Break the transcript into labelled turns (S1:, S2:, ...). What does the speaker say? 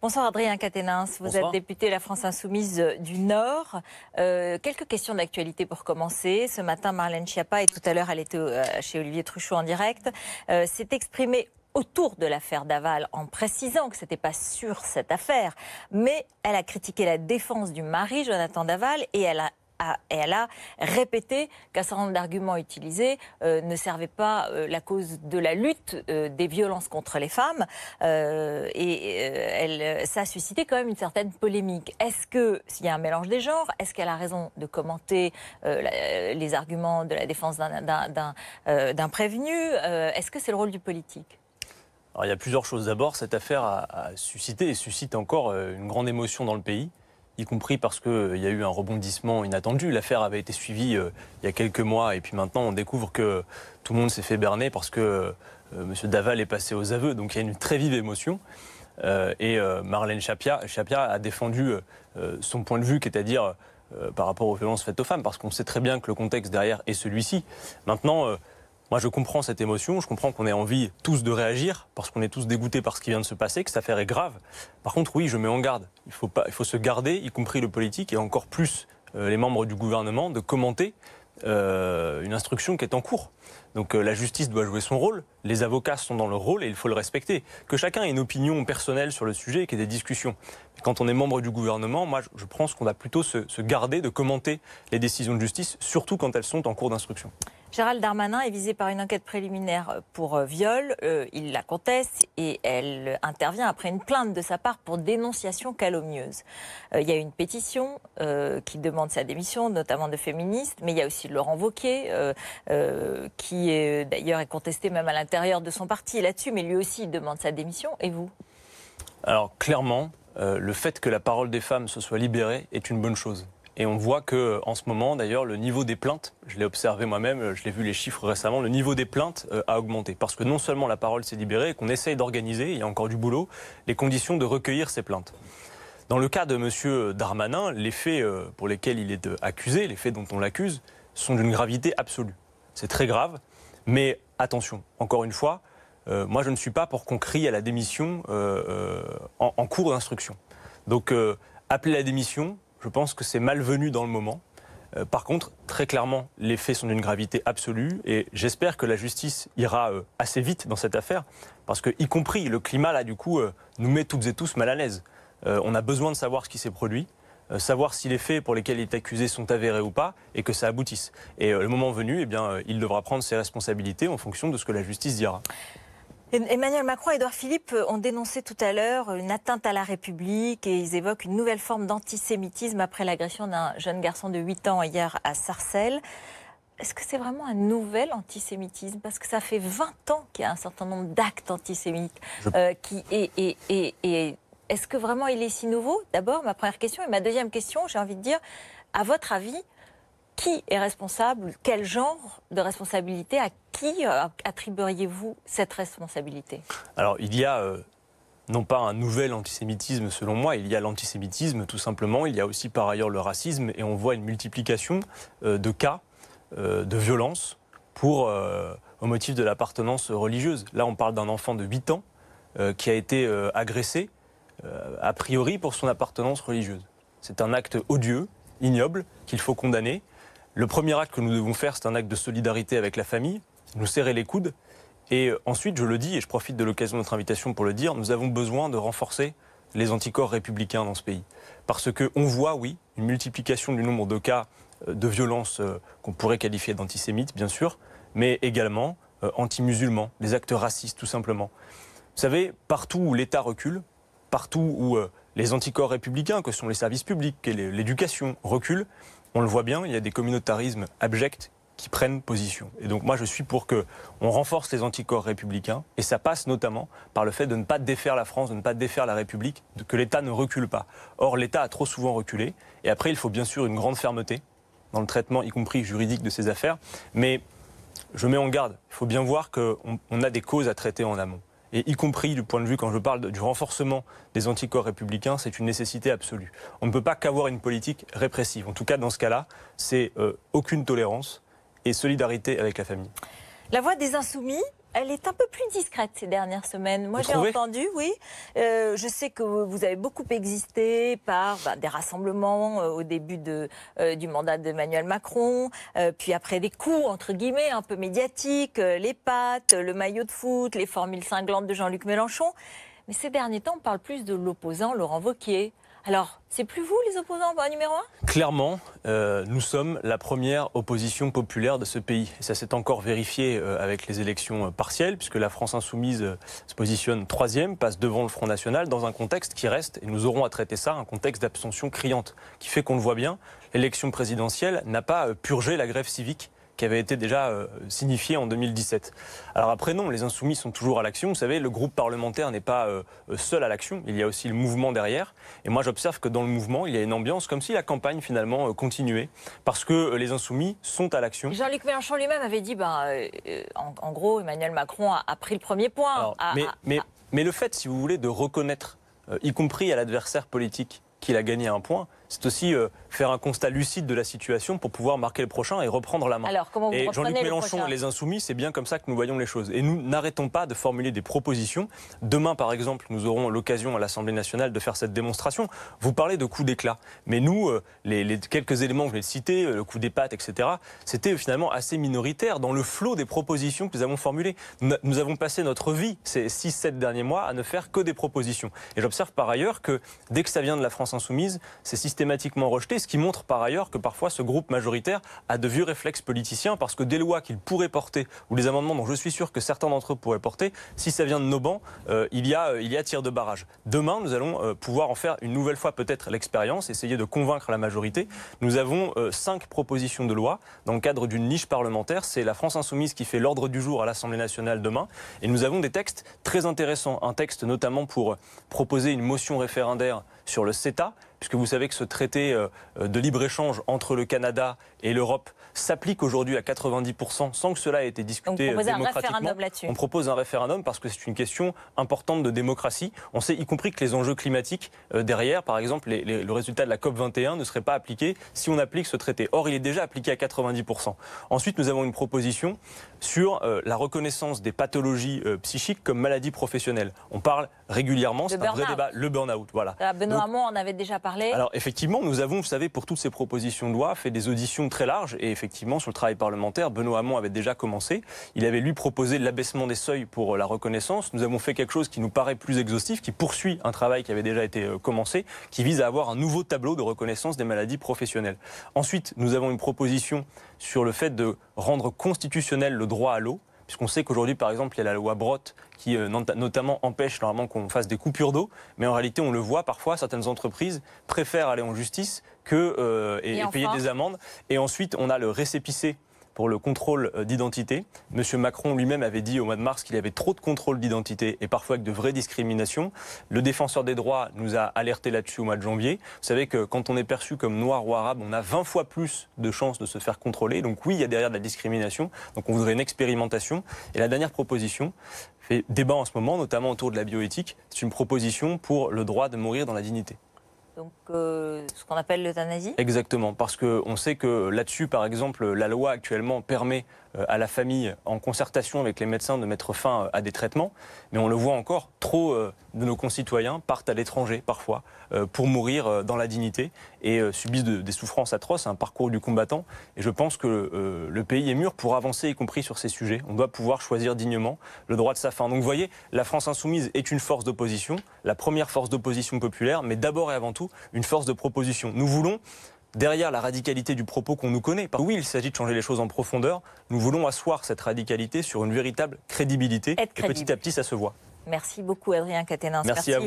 S1: Bonsoir Adrien Quatennens, vous êtes député de la France Insoumise du Nord. Quelques questions d'actualité pour commencer. Ce matin, Marlène Schiappa, et tout à l'heure elle était chez Olivier Truchot en direct, s'est exprimée autour de l'affaire Daval en précisant que ce n'était pas sûr cette affaire. Mais elle a critiqué la défense du mari, Jonathan Daval, et elle a répété qu'un certain nombre d'arguments utilisés ne servaient pas la cause de la lutte des violences contre les femmes. Ça a suscité quand même une certaine polémique. Est-ce qu'il y a un mélange des genres? Est-ce qu'elle a raison de commenter les arguments de la défense d'un prévenu? Est-ce que c'est le rôle du politique?
S2: Alors, il y a plusieurs choses. D'abord, cette affaire a suscité et suscite encore une grande émotion dans le pays, y compris parce qu'il y a eu un rebondissement inattendu. L'affaire avait été suivie il y a quelques mois et puis maintenant on découvre que tout le monde s'est fait berner parce que M. Daval est passé aux aveux. Donc il y a une très vive émotion. Marlène Schiappa a défendu son point de vue, c'est-à-dire par rapport aux violences faites aux femmes, parce qu'on sait très bien que le contexte derrière est celui-ci. Maintenant, moi je comprends cette émotion, je comprends qu'on ait envie tous de réagir, parce qu'on est tous dégoûtés par ce qui vient de se passer, que cette affaire est grave. Par contre, oui, je mets en garde. Il faut se garder, y compris le politique, et encore plus les membres du gouvernement, de commenter une instruction qui est en cours. Donc la justice doit jouer son rôle, les avocats sont dans leur rôle et il faut le respecter. Que chacun ait une opinion personnelle sur le sujet et qu'il y ait des discussions. Mais quand on est membre du gouvernement, moi je pense qu'on doit plutôt se garder de commenter les décisions de justice, surtout quand elles sont en cours d'instruction.
S1: Gérald Darmanin est visé par une enquête préliminaire pour viol. Il la conteste et elle intervient après une plainte de sa part pour dénonciation calomnieuse. Il y a une pétition qui demande sa démission, notamment de féministes, mais il y a aussi Laurent Wauquiez qui d'ailleurs est contesté même à l'intérieur de son parti là-dessus, mais lui aussi il demande sa démission. Et vous?
S2: Alors clairement, le fait que la parole des femmes se soit libérée est une bonne chose. Et on voit qu'en ce moment, d'ailleurs, le niveau des plaintes, je l'ai observé moi-même, je l'ai vu les chiffres récemment, le niveau des plaintes a augmenté. Parce que non seulement la parole s'est libérée, et qu'on essaye d'organiser, il y a encore du boulot, les conditions de recueillir ces plaintes. Dans le cas de M. Darmanin, les faits pour lesquels il est accusé, les faits dont on l'accuse, sont d'une gravité absolue. C'est très grave, mais attention, encore une fois, moi je ne suis pas pour qu'on crie à la démission en cours d'instruction. Donc appeler la démission, je pense que c'est malvenu dans le moment. Par contre, très clairement, les faits sont d'une gravité absolue et j'espère que la justice ira assez vite dans cette affaire parce que, y compris, le climat, là, du coup, nous met toutes et tous mal à l'aise. On a besoin de savoir ce qui s'est produit, savoir si les faits pour lesquels il est accusé sont avérés ou pas et que ça aboutisse. Et le moment venu, eh bien, il devra prendre ses responsabilités en fonction de ce que la justice dira.
S1: Emmanuel Macron et Édouard Philippe ont dénoncé tout à l'heure une atteinte à la République et ils évoquent une nouvelle forme d'antisémitisme après l'agression d'un jeune garçon de 8 ans hier à Sarcelles. Est-ce que c'est vraiment un nouvel antisémitisme? Parce que ça fait 20 ans qu'il y a un certain nombre d'actes antisémites. Est-ce que vraiment il est si nouveau? D'abord, ma première question. Et ma deuxième question, j'ai envie de dire, à votre avis, qui est responsable? Quel genre de responsabilité? À qui attribueriez-vous cette responsabilité?
S2: Alors, il y a non pas un nouvel antisémitisme selon moi, il y a l'antisémitisme tout simplement, il y a aussi par ailleurs le racisme et on voit une multiplication de cas de violence au motif de l'appartenance religieuse. Là, on parle d'un enfant de 8 ans qui a été agressé a priori pour son appartenance religieuse. C'est un acte odieux, ignoble, qu'il faut condamner. Le premier acte que nous devons faire, c'est un acte de solidarité avec la famille, nous serrer les coudes. Et ensuite, je le dis, et je profite de l'occasion de notre invitation pour le dire, nous avons besoin de renforcer les anticorps républicains dans ce pays. Parce qu'on voit, oui, une multiplication du nombre de cas de violence qu'on pourrait qualifier d'antisémites, bien sûr, mais également anti-musulmans, des actes racistes, tout simplement. Vous savez, partout où l'État recule, partout où les anticorps républicains, que sont les services publics et l'éducation, reculent, on le voit bien, il y a des communautarismes abjects qui prennent position. Et donc moi je suis pour qu'on renforce les anticorps républicains et ça passe notamment par le fait de ne pas défaire la France, de ne pas défaire la République, que l'État ne recule pas. Or l'État a trop souvent reculé et après il faut bien sûr une grande fermeté dans le traitement, y compris juridique, de ces affaires. Mais je mets en garde, il faut bien voir qu'on a des causes à traiter en amont. Et y compris du point de vue, quand je parle du renforcement des anticorps républicains, c'est une nécessité absolue. On ne peut pas qu'avoir une politique répressive. En tout cas, dans ce cas-là, c'est aucune tolérance et solidarité avec la famille.
S1: La voix des Insoumis Elle est un peu plus discrète ces dernières semaines. Moi, j'ai entendu, oui. Je sais que vous avez beaucoup existé par des rassemblements au début du mandat d'Emmanuel Macron, puis après des coups, entre guillemets, un peu médiatiques, les pattes, le maillot de foot, les formules cinglantes de Jean-Luc Mélenchon. Mais ces derniers temps, on parle plus de l'opposant Laurent Wauquiez. Alors, c'est plus vous les opposants numéro 1 ?
S2: Clairement, nous sommes la première opposition populaire de ce pays. Et ça s'est encore vérifié avec les élections partielles, puisque la France insoumise se positionne 3e, passe devant le Front National, dans un contexte qui reste, et nous aurons à traiter ça, un contexte d'abstention criante, qui fait qu'on le voit bien, l'élection présidentielle n'a pas purgé la grève civique qui avait été déjà signifié en 2017. Alors après non, les Insoumis sont toujours à l'action. Vous savez, le groupe parlementaire n'est pas seul à l'action. Il y a aussi le mouvement derrière. Et moi, j'observe que dans le mouvement, il y a une ambiance comme si la campagne finalement continuait. Parce que les Insoumis sont à l'action.
S1: Jean-Luc Mélenchon lui-même avait dit, en gros, Emmanuel Macron a pris le premier point.
S2: Alors, mais le fait, si vous voulez, de reconnaître, y compris à l'adversaire politique, qu'il a gagné un point, c'est aussi faire un constat lucide de la situation pour pouvoir marquer le prochain et reprendre la main.
S1: Alors, comment vous
S2: et Jean-Luc Mélenchon
S1: et
S2: les Insoumis, c'est bien comme ça que nous voyons les choses. Et nous n'arrêtons pas de formuler des propositions. Demain, par exemple, nous aurons l'occasion à l'Assemblée nationale de faire cette démonstration. Vous parlez de coup d'éclat. Mais nous, les quelques éléments que je vais citer, le coup des pattes, etc., c'était finalement assez minoritaire dans le flot des propositions que nous avons formulées. Nous avons passé notre vie, ces 6-7 derniers mois, à ne faire que des propositions. Et j'observe par ailleurs que dès que ça vient de la France insoumise, c'est systématiquement rejeté, ce qui montre par ailleurs que parfois ce groupe majoritaire a de vieux réflexes politiciens, parce que des lois qu'il pourrait porter, ou des amendements dont je suis sûr que certains d'entre eux pourraient porter, si ça vient de nos bancs, il y a tir de barrage. Demain, nous allons pouvoir en faire une nouvelle fois peut-être l'expérience, essayer de convaincre la majorité. Nous avons 5 propositions de loi dans le cadre d'une niche parlementaire. C'est la France insoumise qui fait l'ordre du jour à l'Assemblée nationale demain. Et nous avons des textes très intéressants. Un texte notamment pour proposer une motion référendaire sur le CETA, puisque vous savez que ce traité de libre-échange entre le Canada et l'Europe s'applique aujourd'hui à 90% sans que cela ait été discuté démocratiquement. On propose un référendum parce que c'est une question importante de démocratie. On sait y compris que les enjeux climatiques derrière, par exemple le résultat de la COP21 ne serait pas appliqué si on applique ce traité. Or, il est déjà appliqué à 90%. Ensuite, nous avons une proposition sur la reconnaissance des pathologies psychiques comme maladies professionnelles. On parle régulièrement, c'est un vrai débat, le burn-out. Voilà.
S1: Benoît Hamon en avait déjà parlé.
S2: Alors effectivement, nous avons, vous savez, pour toutes ces propositions de loi, fait des auditions très larges. Et effectivement, sur le travail parlementaire, Benoît Hamon avait déjà commencé. Il avait lui proposé l'abaissement des seuils pour la reconnaissance. Nous avons fait quelque chose qui nous paraît plus exhaustif, qui poursuit un travail qui avait déjà été commencé, qui vise à avoir un nouveau tableau de reconnaissance des maladies professionnelles. Ensuite, nous avons une proposition sur le fait de rendre constitutionnel le droit à l'eau. Puisqu'on sait qu'aujourd'hui, par exemple, il y a la loi Brottes qui notamment empêche normalement qu'on fasse des coupures d'eau. Mais en réalité, on le voit parfois, certaines entreprises préfèrent aller en justice et payer des amendes. Et ensuite, on a le récépissé pour le contrôle d'identité. Monsieur Macron lui-même avait dit au mois de mars qu'il y avait trop de contrôle d'identité et parfois avec de vraies discriminations. Le défenseur des droits nous a alerté là-dessus au mois de janvier. Vous savez que quand on est perçu comme noir ou arabe, on a 20 fois plus de chances de se faire contrôler. Donc oui, il y a derrière de la discrimination. Donc on voudrait une expérimentation. Et la dernière proposition fait débat en ce moment, notamment autour de la bioéthique. C'est une proposition pour le droit de mourir dans la dignité.
S1: Donc, ce qu'on appelle l'euthanasie ?
S2: Exactement, parce qu'on sait que là-dessus, par exemple, la loi actuellement permet à la famille, en concertation avec les médecins, de mettre fin à des traitements. Mais on le voit encore, trop de nos concitoyens partent à l'étranger, parfois, pour mourir dans la dignité et subissent des souffrances atroces, un parcours du combattant. Et je pense que le pays est mûr pour avancer, y compris sur ces sujets. On doit pouvoir choisir dignement le droit de sa fin. Donc vous voyez, la France insoumise est une force d'opposition, la première force d'opposition populaire, mais d'abord et avant tout, une force de proposition. Nous voulons, derrière la radicalité du propos qu'on nous connaît, oui, il s'agit de changer les choses en profondeur, nous voulons asseoir cette radicalité sur une véritable crédibilité. Et petit à petit, ça se voit.
S1: Merci beaucoup, Adrien Quatennens.
S2: Merci à vous.